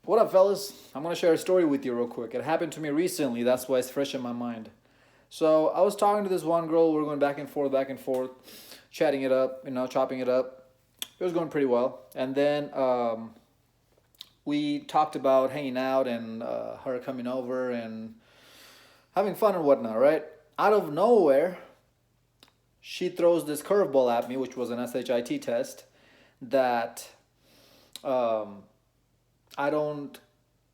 What up, fellas? I'm gonna share a story with you real quick. It happened to me recently, that's why it's fresh in my mind. So I was talking to this one girl, we were going back and forth, chatting it up, chopping it up. It was going pretty well. And then we talked about hanging out and her coming over and having fun and whatnot, right? Out of nowhere, she throws this curveball at me, which was an SHIT test, that um, I don't.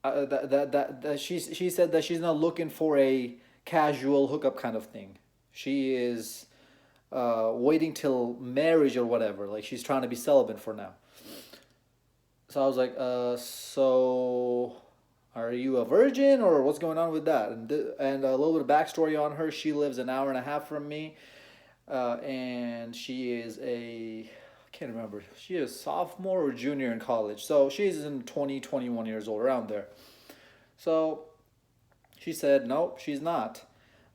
That she said that she's not looking for a casual hookup kind of thing. She is waiting till marriage or whatever. Like she's trying to be celibate for now. So I was like, so are you a virgin or what's going on with that? And a little bit of backstory on her. She lives an hour and a half from me, and she is I can't remember. She is sophomore or junior in college. So she's in 20, 21 years old, around there. So she said, nope, she's not.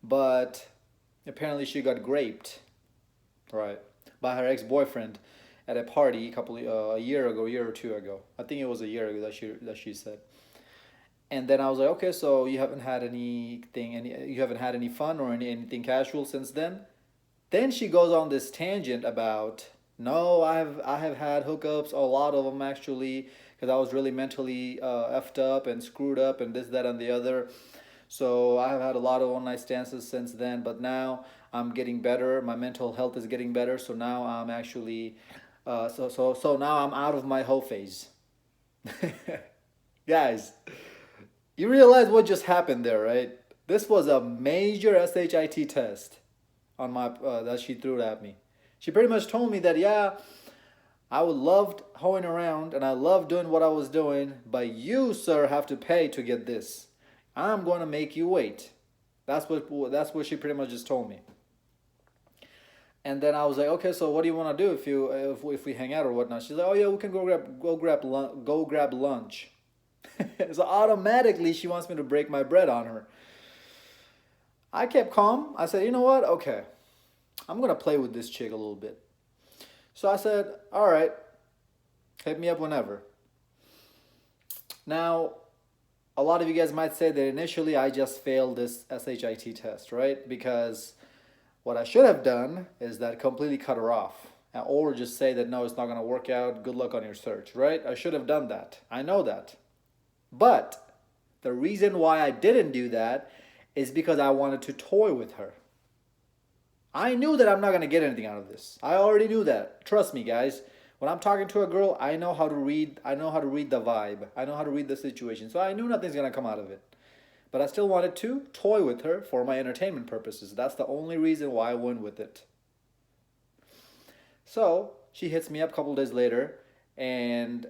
But apparently she got raped, right, by her ex-boyfriend at a party a year ago, a year or two ago. I think it was a year ago that she said. And then I was like, okay, so you haven't had any fun or anything casual since then? Then she goes on this tangent about, no, I have had hookups, a lot of them actually, because I was really mentally effed up and screwed up and this, that, and the other. So I have had a lot of one night stands since then, but now I'm getting better. My mental health is getting better. So now I'm actually, so now I'm out of my hoe phase. Guys, you realize what just happened there, right? This was a major SHIT test on my that she threw at me. She pretty much told me that, yeah, I would loved hoeing around and I loved doing what I was doing, but you, sir, have to pay to get this. I'm going to make you wait. That's what she pretty much just told me. And then I was like, okay, so what do you want to do if we hang out or whatnot? She's like, oh yeah, we can go grab lunch. So automatically she wants me to break my bread on her. I kept calm. I said, you know what? Okay, I'm gonna play with this chick a little bit. So I said, all right, hit me up whenever. Now, a lot of you guys might say that initially I just failed this SHIT test, right? Because what I should have done is that completely cut her off. Or just say that no, it's not going to work out. Good luck on your search, right? I should have done that. I know that. But the reason why I didn't do that is because I wanted to toy with her. I knew that I'm not going to get anything out of this. I already knew that. Trust me, guys. When I'm talking to a girl, I know how to read the vibe. I know how to read the situation. So I knew nothing's going to come out of it. But I still wanted to toy with her for my entertainment purposes. That's the only reason why I went with it. So she hits me up a couple days later, and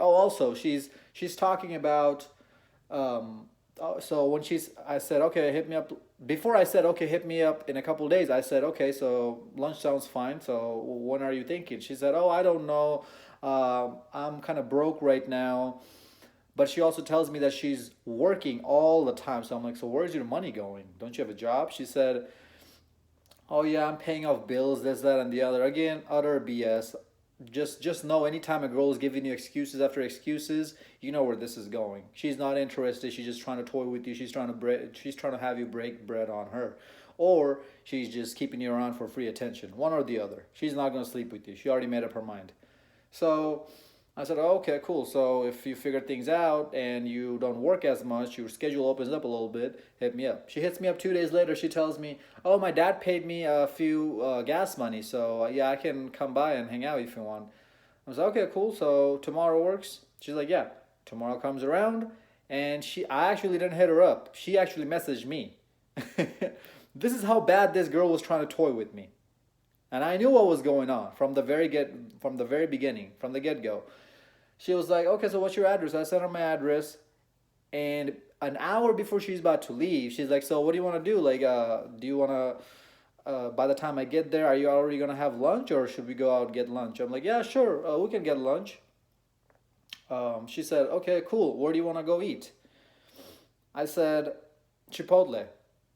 also she's talking about so when I said, okay, hit me up. Before I said, okay, hit me up in a couple days, I said, okay, so lunch sounds fine. So when are you thinking? She said, oh, I don't know. I'm kind of broke right now. But she also tells me that she's working all the time. So I'm like, so where's your money going? Don't you have a job? She said, oh yeah, I'm paying off bills, this, that, and the other. Again, utter BS. Just know anytime a girl is giving you excuses after excuses, you know where this is going. She's not interested. She's just trying to toy with you. She's trying to have you break bread on her, or she's just keeping you around for free attention. One or the other. She's not going to sleep with you. She already made up her mind. So I said, oh, okay, cool. So if you figure things out and you don't work as much, your schedule opens up a little bit, hit me up. She hits me up 2 days later. She tells me, oh, my dad paid me a few gas money. So yeah, I can come by and hang out if you want. I was like, okay, cool. So tomorrow works? She's like, yeah. Tomorrow comes around. And I actually didn't hit her up. She actually messaged me. This is how bad this girl was trying to toy with me. And I knew what was going on from the very beginning, from the get-go. She was like, okay, so what's your address? I sent her my address. And an hour before she's about to leave, she's like, so what do you want to do? Like, do you want to, by the time I get there, are you already going to have lunch or should we go out and get lunch? I'm like, yeah, sure, we can get lunch. She said, okay, cool. Where do you want to go eat? I said, Chipotle.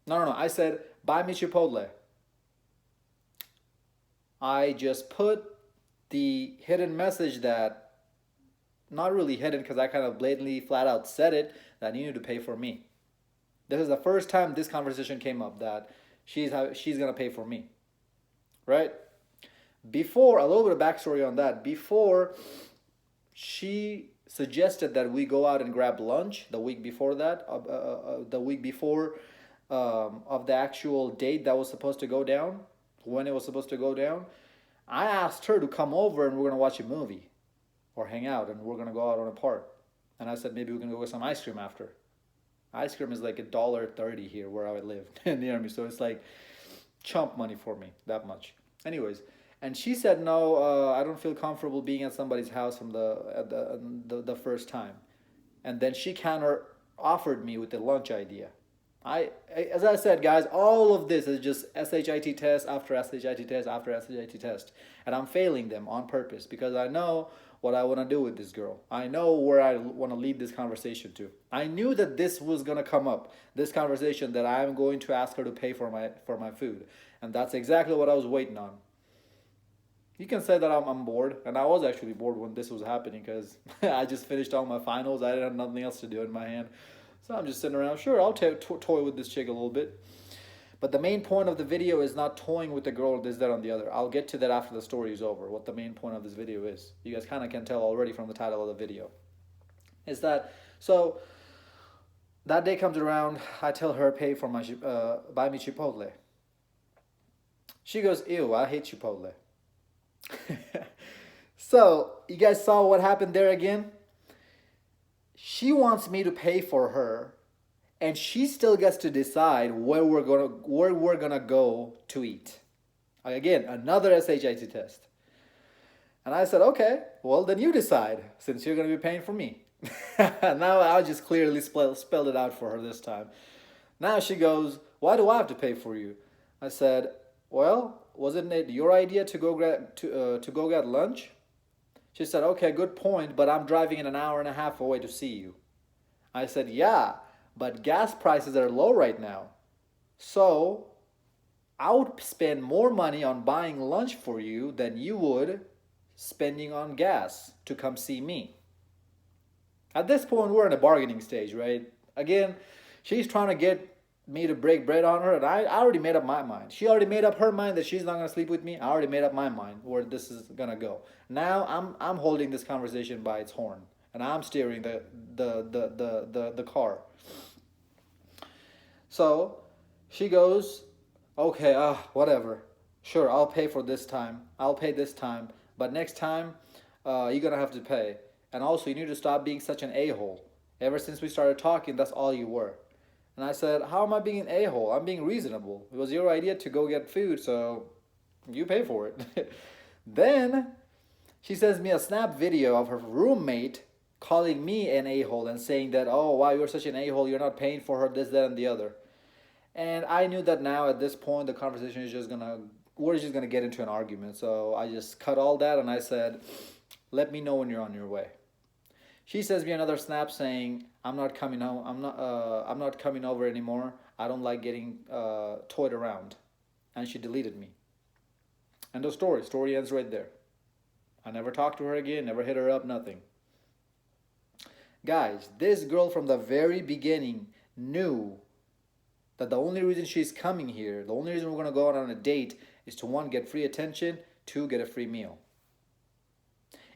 No. I said, buy me Chipotle. I just put the hidden message that not really hidden because I kind of blatantly, flat out said it, that you need to pay for me. This is the first time this conversation came up, that she's gonna pay for me, right? Before, a little bit of backstory on that. Before, she suggested that we go out and grab lunch the week before that, the week before of the actual date that was supposed to go down, when it was supposed to go down. I asked her to come over and we're gonna watch a movie or hang out and we're gonna go out on a park. And I said maybe we can go get some ice cream after. Ice cream is like $1.30 here where I live near me, so it's like chump money for me, that much. Anyways, and she said no, I don't feel comfortable being at somebody's house from the first time. And then she counter offered me with the lunch idea. As I said, guys, all of this is just SHIT test after SHIT test after SHIT test, and I'm failing them on purpose because I know what I want to do with this girl. I know where I want to lead this conversation to. I knew that this was gonna come up, this conversation, that I'm going to ask her to pay for my food, and that's exactly what I was waiting on. You can say that I'm bored, and I was actually bored when this was happening because I just finished all my finals. I didn't have nothing else to do in my hand. So I'm just sitting around. Sure, I'll toy with this chick a little bit. But the main point of the video is not toying with the girl or this, that, on the other. I'll get to that after the story is over, what the main point of this video is. You guys kind of can tell already from the title of the video. Is that, so that day comes around, I tell her, pay for my, buy me Chipotle. She goes, ew, I hate Chipotle. So, you guys saw what happened there again? She wants me to pay for her, and she still gets to decide where we're gonna go to eat. Again, another SHIT test. And I said, okay, well then you decide, since you're gonna be paying for me. Now I just clearly spelled it out for her this time. Now she goes, why do I have to pay for you? I said, well, wasn't it your idea to go get lunch? She said, okay, good point, but I'm driving an hour and a half away to see you. I said, yeah, but gas prices are low right now. So I would spend more money on buying lunch for you than you would spending on gas to come see me. At this point, we're in a bargaining stage, right? Again, she's trying to get me to break bread on her, and I already made up my mind. She already made up her mind that she's not gonna sleep with me. I already made up my mind where this is gonna go. Now I'm holding this conversation by its horn, and I'm steering the car. So she goes, okay, whatever. Sure, I'll pay for this time. I'll pay this time, but next time, you're gonna have to pay. And also, you need to stop being such an a-hole. Ever since we started talking, that's all you were. And I said, how am I being an a-hole? I'm being reasonable. It was your idea to go get food, so you pay for it. Then she sends me a snap video of her roommate calling me an a-hole and saying that, oh, wow, you're such an a-hole, you're not paying for her, this, that, and the other. And I knew that now at this point the conversation is we're just gonna get into an argument. So I just cut all that and I said, let me know when you're on your way. She sends me another snap saying, I'm not coming home. I'm not coming over anymore. I don't like getting toyed around. And she deleted me. End of story. Story ends right there. I never talked to her again, never hit her up, nothing. Guys, this girl from the very beginning knew that the only reason she's coming here, the only reason we're going to go out on a date is to, one, get free attention, two, get a free meal.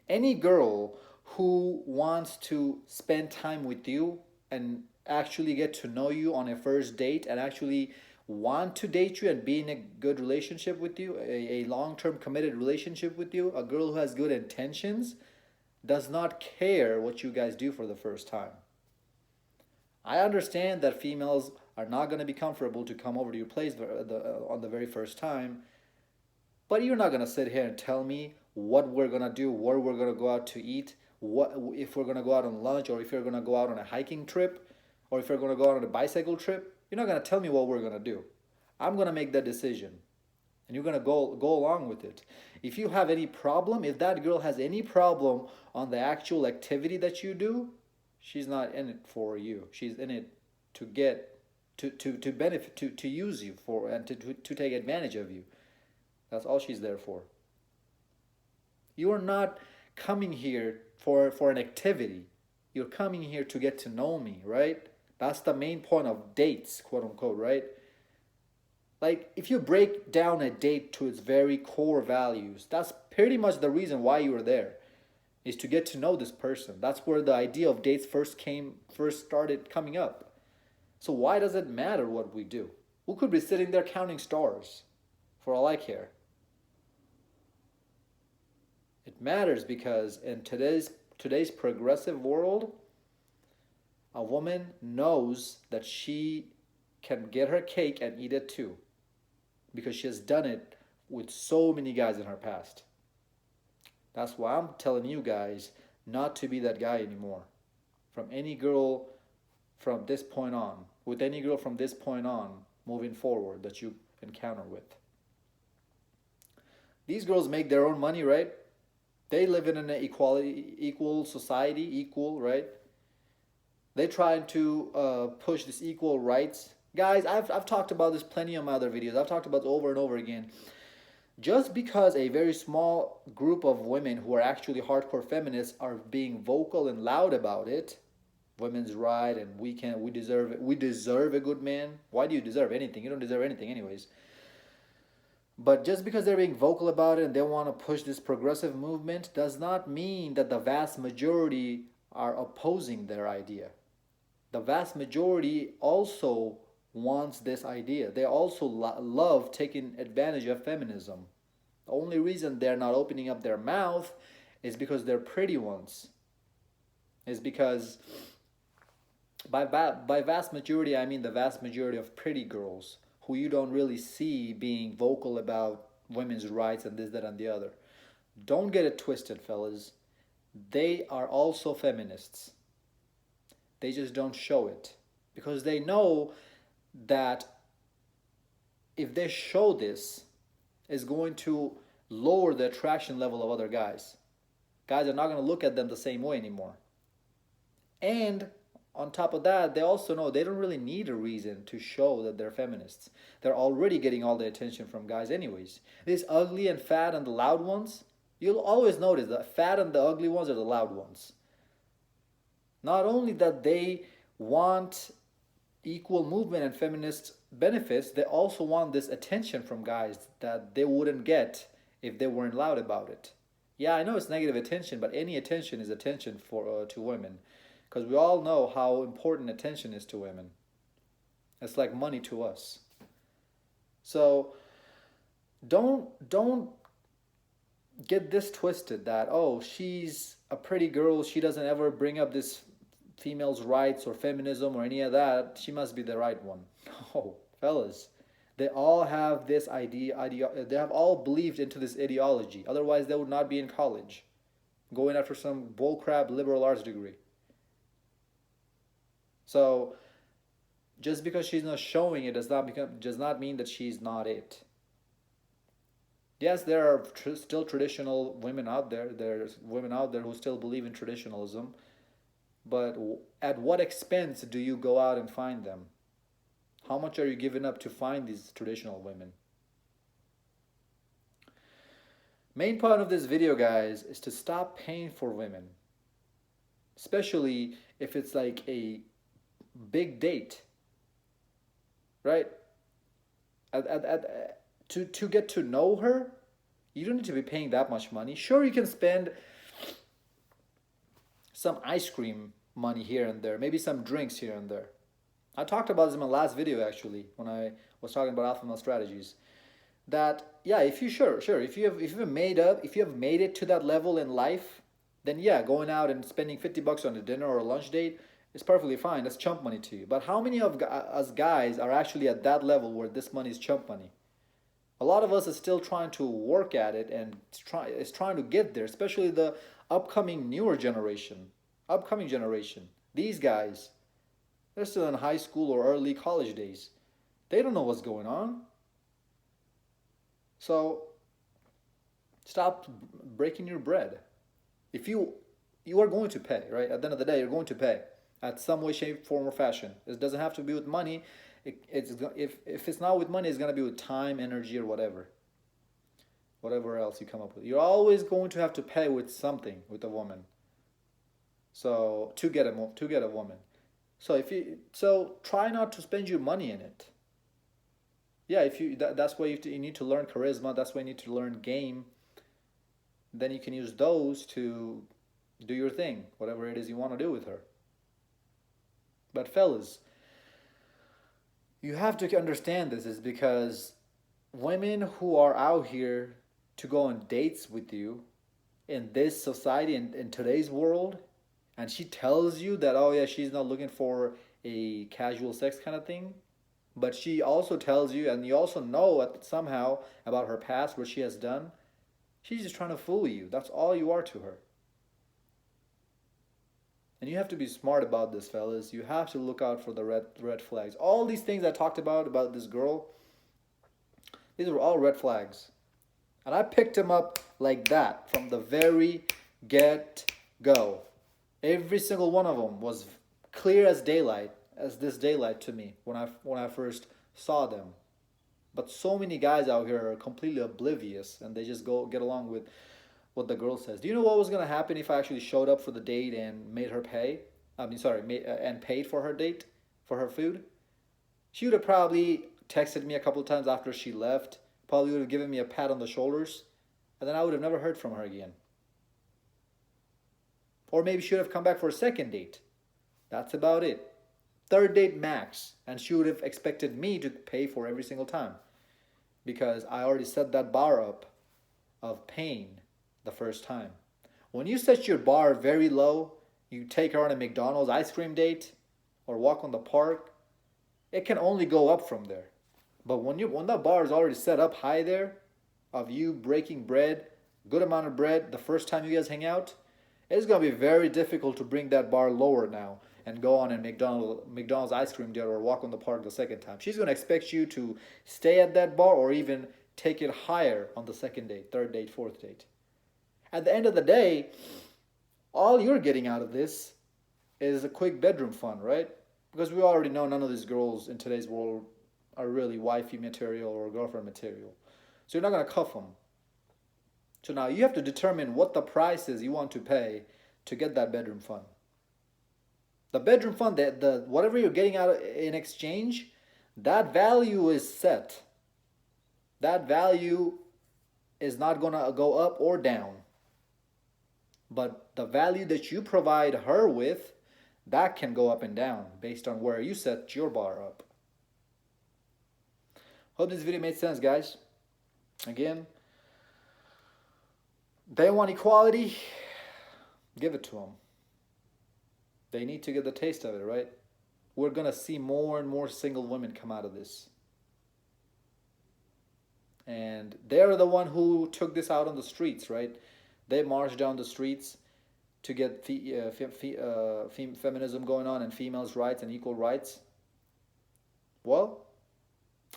Any girl who wants to spend time with you and actually get to know you on a first date and actually want to date you and be in a good relationship with you, a long-term committed relationship with you, a girl who has good intentions, does not care what you guys do for the first time. I understand that females are not going to be comfortable to come over to your place on the very first time, but you're not going to sit here and tell me what we're going to do, where we're going to go out to eat, what if we're going to go out on lunch, or if you're going to go out on a hiking trip, or if you're going to go out on a bicycle trip. You're not going to tell me what we're going to do. I'm going to make that decision, and you're going to go along with it. If you have any problem, if that girl has any problem on the actual activity that you do, she's not in it for you. She's in it to get to benefit, to use you for, and to take advantage of you. That's all she's there for. You are not coming here for an activity. You're coming here to get to know me, right? That's the main point of dates, quote unquote, right? Like, if you break down a date to its very core values, that's pretty much the reason why you were there, is to get to know this person. That's where the idea of dates first started coming up. So why does it matter what we do? We could be sitting there counting stars, for all I care. It matters because in today's progressive world, a woman knows that she can get her cake and eat it too, because she has done it with so many guys in her past. That's why I'm telling you guys not to be that guy anymore. From any girl from this point on, with any girl from this point on, moving forward that you encounter with. These girls make their own money, right? They live in an equal society, equal, right? They trying to push this equal rights. Guys, I've talked about this plenty of my other videos. I've talked about it over and over again. Just because a very small group of women who are actually hardcore feminists are being vocal and loud about it, women's right and we deserve a good man. Why do you deserve anything? You don't deserve anything anyways. But just because they're being vocal about it and they want to push this progressive movement does not mean that the vast majority are opposing their idea. The vast majority also wants this idea. They also love taking advantage of feminism. The only reason they're not opening up their mouth is because they're pretty ones. Is because by vast majority, I mean the vast majority of pretty girls who you don't really see being vocal about women's rights and this, that, and the other. Don't get it twisted, fellas. They are also feminists. They just don't show it because they know that if they show this, it's going to lower the attraction level of other guys. Guys are not going to look at them the same way anymore. And on top of that, they also know they don't really need a reason to show that they're feminists. They're already getting all the attention from guys anyways. These ugly and fat and the loud ones, you'll always notice the fat and the ugly ones are the loud ones. Not only that they want equal movement and feminist benefits, they also want this attention from guys that they wouldn't get if they weren't loud about it. Yeah, I know it's negative attention, but any attention is attention for to women, because we all know how important attention is to women. It's like money to us. So don't get this twisted that, oh, she's a pretty girl, she doesn't ever bring up this females' rights or feminism or any of that, she must be the right one. No, fellas. They all have this they have all believed into this ideology. Otherwise, they would not be in college, going after some bullcrap liberal arts degree. So, just because she's not showing it does not mean that she's not it. Yes, there are still traditional women out there. There's women out there who still believe in traditionalism. But at what expense do you go out and find them? How much are you giving up to find these traditional women? Main point of this video, guys, is to stop paying for women. Especially if it's like a big date. Right? To get to know her, you don't need to be paying that much money. Sure, you can spend some ice cream money here and there, maybe some drinks here and there. I talked about this in my last video actually, when I was talking about alpha male strategies. That yeah, if you have made it to that level in life, then yeah, going out and spending $50 on a dinner or a lunch date is perfectly fine. That's chump money to you. But how many of us guys are actually at that level where this money is chump money? A lot of us are still trying to work at it and is trying to get there, especially the upcoming generation. These guys, they're still in high school or early college days. They don't know what's going on. So stop breaking your bread. If you are going to pay, right? At the end of the day, you're going to pay at some way, shape, form, or fashion. It doesn't have to be with money. If it's not with money, it's going to be with time, energy, or whatever else you come up with. You're always going to have to pay with something with a woman. So to get a woman. So if you so try not to spend your money in it. Yeah, if you that's why you need to learn charisma. That's why you need to learn game. Then you can use those to do your thing, whatever it is you want to do with her. But fellas, you have to understand this is because women who are out here to go on dates with you in this society in today's world, and she tells you that, oh yeah, she's not looking for a casual sex kind of thing, but she also tells you, and you also know somehow about her past, what she has done, she's just trying to fool you. That's all you are to her. And you have to be smart about this, fellas. You have to look out for the red flags. All these things I talked about this girl, these were all red flags. And I picked them up like that from the very get go. Every single one of them was clear as daylight, as this daylight to me when I first saw them. But so many guys out here are completely oblivious, and they just go get along with what the girl says. Do you know what was gonna happen if I actually showed up for the date and made her pay? I mean, sorry, and paid for her date, for her food. She would have probably texted me a couple of times after she left. Probably would have given me a pat on the shoulders, and then I would have never heard from her again. Or maybe she would have come back for a second date. That's about it. Third date max, and she would have expected me to pay for every single time because I already set that bar up of pain the first time. When you set your bar very low, you take her on a McDonald's ice cream date or walk on the park, it can only go up from there. But when that bar is already set up high there, of you breaking bread, good amount of bread the first time you guys hang out, it's gonna be very difficult to bring that bar lower now and go on a McDonald's ice cream date or walk on the park the second time. She's gonna expect you to stay at that bar or even take it higher on the second date, third date, fourth date. At the end of the day, all you're getting out of this is a quick bedroom fun, right? Because we already know none of these girls in today's world are really wifey material or girlfriend material. So you're not going to cuff them. So now you have to determine what the price is you want to pay to get that bedroom fun. The bedroom fun, the whatever you're getting out in exchange, that value is set. That value is not going to go up or down. But the value that you provide her with, that can go up and down based on where you set your bar up. Hope this video made sense, guys. Again, they want equality, give it to them. They need to get the taste of it, right? We're going to see more and more single women come out of this. And they're the one who took this out on the streets, right? They marched down the streets to get feminism going on and females' rights and equal rights. Well,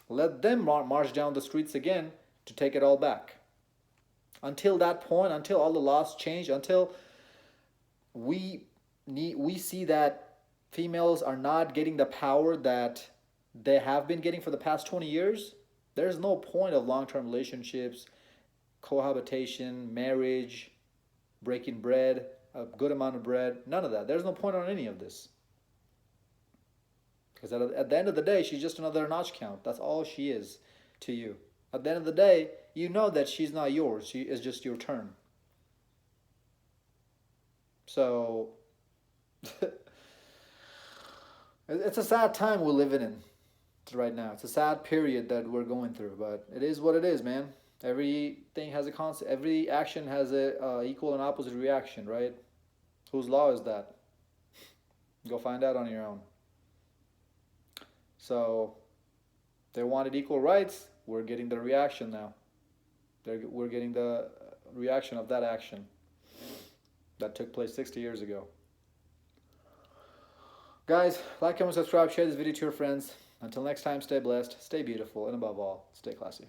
let them march down the streets again to take it all back. Until that point, until all the laws change, until we see that females are not getting the power that they have been getting for the past 20 years, there's no point of long-term relationships, cohabitation, marriage, breaking bread, a good amount of bread, none of that. There's no point on any of this. Because at the end of the day, she's just another notch count. That's all she is to you. At the end of the day, you know that she's not yours. She is just your turn. So, it's a sad time we're living in right now. It's a sad period that we're going through, but it is what it is, man. Everything has a concept. Every action has a equal and opposite reaction, right? Whose law is that? Go find out on your own. So, they wanted equal rights. We're getting the reaction now. We're getting the reaction of that action that took place 60 years ago. Guys, like, comment, subscribe, share this video to your friends. Until next time, stay blessed, stay beautiful, and above all, stay classy.